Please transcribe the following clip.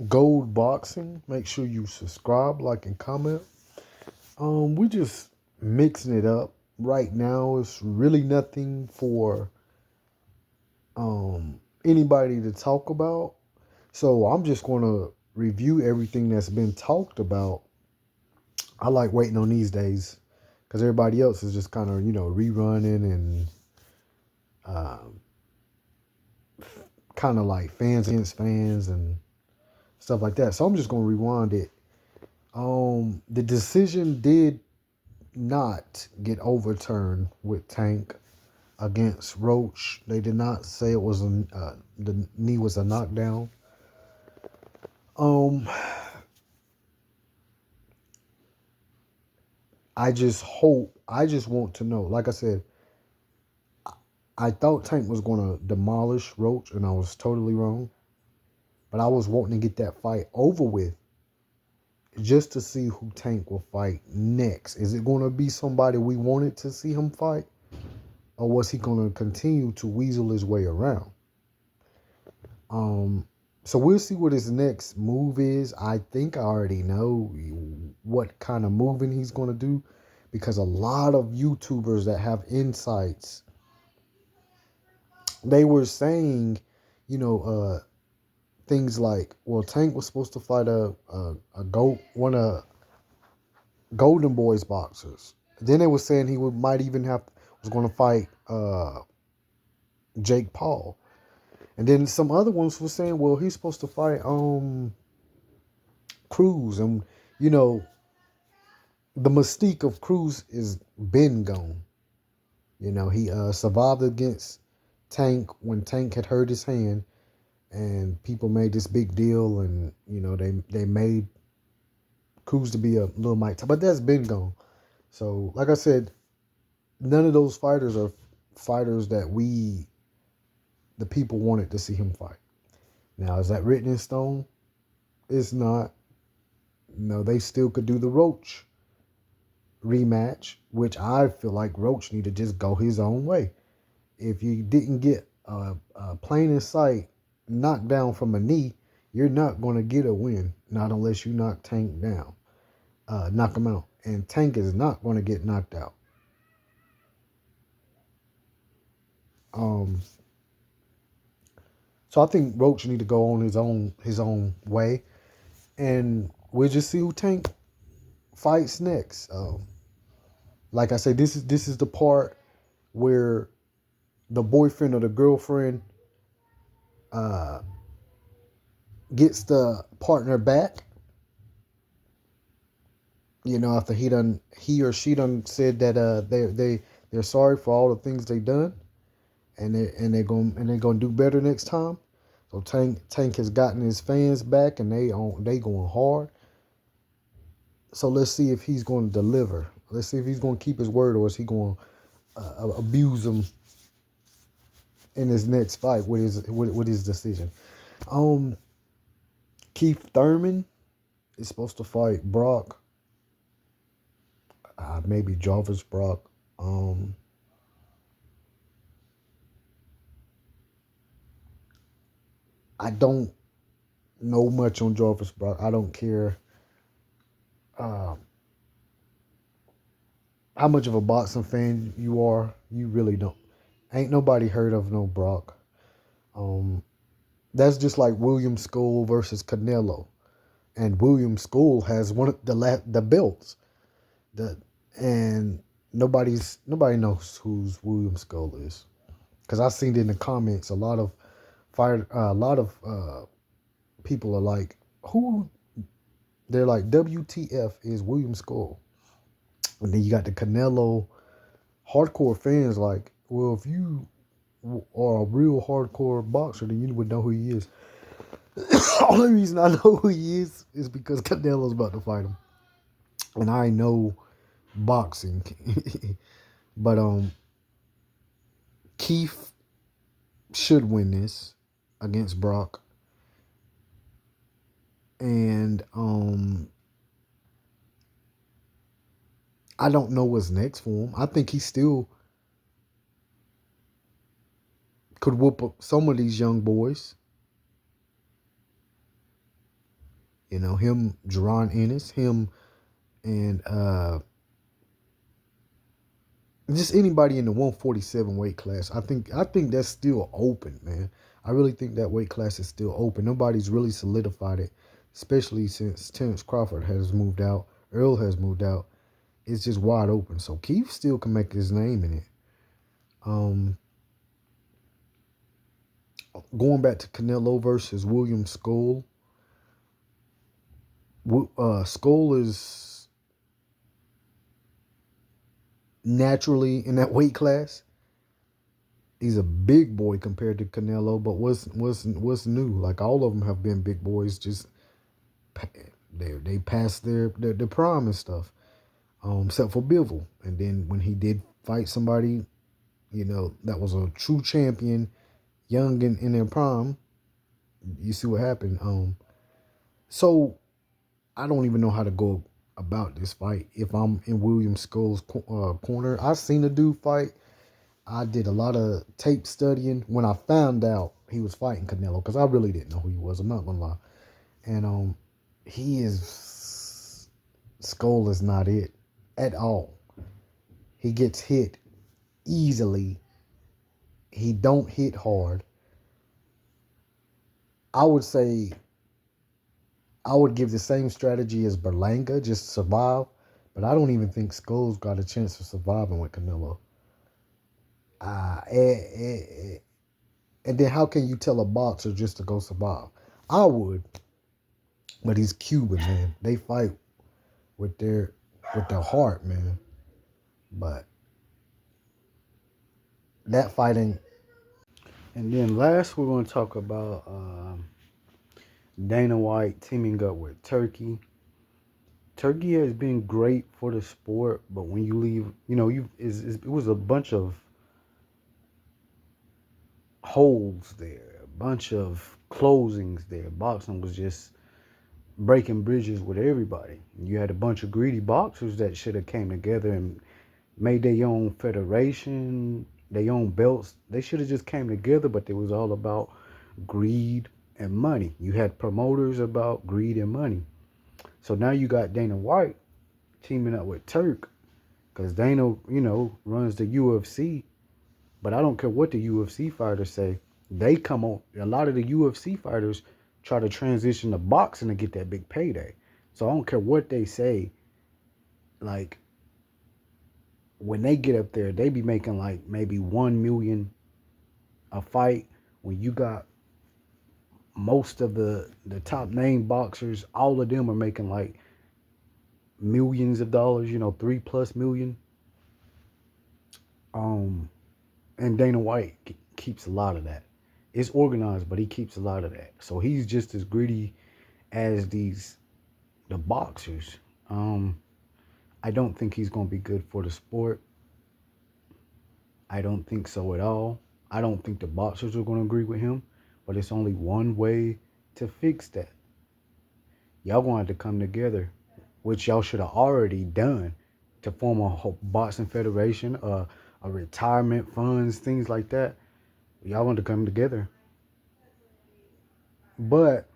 Gold Boxing. Make sure you subscribe, like, and comment. We just mixing it up right now. It's really nothing for anybody to talk about. So I'm just gonna review everything that's been talked about. I like waiting on these days because everybody else is just kind of rerunning and kind of like fans against fans and stuff like that. So I'm just gonna rewind it. The decision did not get overturned with Tank against Roach. They did not say it was the knee was a knockdown. Um, I just hope. I just want to know. Like I said, I thought Tank was going to demolish Roach, and I was totally wrong. But I was wanting to get that fight over with just to see who Tank will fight next. Is it going to be somebody we wanted to see him fight? Or was he going to continue to weasel his way around? So we'll see what his next move is. I think I already know what kind of moving he's going to do because a lot of YouTubers that have insights, they were saying, you know, things like, well, Tank was supposed to fight one of Golden Boy's boxers. Then they were saying might even was going to fight Jake Paul. And then some other ones were saying, well, he's supposed to fight Cruz, and you know the mystique of Cruz is been gone. He survived against Tank when Tank had hurt his hand, and people made this big deal, and they made Cruz to be a little Mike Tyson, but that's been gone. So, like I said, none of those fighters are fighters that the people, wanted to see him fight. Now, is that written in stone? It's not. No, they still could do the Roach rematch, which I feel like Roach need to just go his own way. If you didn't get a plain in sight knockdown from a knee, you're not going to get a win, not unless you knock Tank down, knock him out. And Tank is not going to get knocked out. Um, so I think Roach need to go on his own way, and we'll just see who Tank fights next. Like I said, this is the part where the boyfriend or the girlfriend gets the partner back. After he or she done said that they're sorry for all the things they done, and they're gonna do better next time. So Tank has gotten his fans back, and they going hard. So let's see if he's going to deliver. Let's see if he's going to keep his word, or is he going to abuse him in his next fight with his decision. Um, Keith Thurman is supposed to fight Brock, maybe Jarvis Brock. I don't know much on Jarvis Brock. I don't care how much of a boxing fan you are. You really don't. Ain't nobody heard of no Brock. Um, that's just like William School versus Canelo, and William School has one of the belts. The and nobody knows who's William Skull is, because I seen it in the comments. A lot of people are like, who? They're like, WTF is William Skull, and then you got the Canelo hardcore fans like, well, if you are a real hardcore boxer, then you would know who he is. Only reason I know who he is because Canelo's about to fight him, and I know boxing. But Keith should win this against Brock. And I don't know what's next for him. I think he still could whoop up some of these young boys. You know, him, Jaron Ennis, him, and just anybody in the 147 weight class. I think that's still open, man. I really think that weight class is still open. Nobody's really solidified it, especially since Terrence Crawford has moved out, Earl has moved out. It's just wide open. So Keith still can make his name in it. Um, Going back to Canelo versus William Skull. Skull is naturally in that weight class. He's a big boy compared to Canelo, but what's new? Like all of them have been big boys. Just they passed their prime and stuff. Except for Bivol, and then when he did fight somebody, that was a true champion, young in their prime, you see what happened. So I don't even know how to go about this fight. If I'm in William Skull's corner, I seen the dude fight. I did a lot of tape studying when I found out he was fighting Canelo, because I really didn't know who he was. I'm not gonna lie. And Skull is not it at all. He gets hit easily. He don't hit hard. I would say I would give the same strategy as Berlanga, just survive. But I don't even think Skull's got a chance of surviving with Canelo. And then how can you tell a boxer just to go survive? I would, but he's Cuban, man. They fight with their heart, man. But that fighting. And then last, we're going to talk about Dana White teaming up with Turkey. Turkey has been great for the sport, but when you leave, it was a bunch of holes there, a bunch of closings there. Boxing was just breaking bridges with everybody. You had a bunch of greedy boxers that should have came together and made their own federation, their own belts. They should have just came together, but it was all about greed and money. You had promoters about greed and money. So now you got Dana White teaming up with Turk, because Dana, runs the UFC. But I don't care what the UFC fighters say. They come on. A lot of the UFC fighters try to transition to boxing to get that big payday. So I don't care what they say. Like, when they get up there, they be making like maybe 1 million a fight. When you got most of the top name boxers, all of them are making like millions of dollars. 3+ million. And Dana White keeps a lot of that. It's organized, but he keeps a lot of that. So he's just as greedy as the boxers. I don't think he's going to be good for the sport. I don't think so at all. I don't think the boxers are going to agree with him. But it's only one way to fix that. Y'all going to have to come together, which y'all should have already done, to form a whole boxing federation, a retirement funds, things like that. Y'all want to come together. But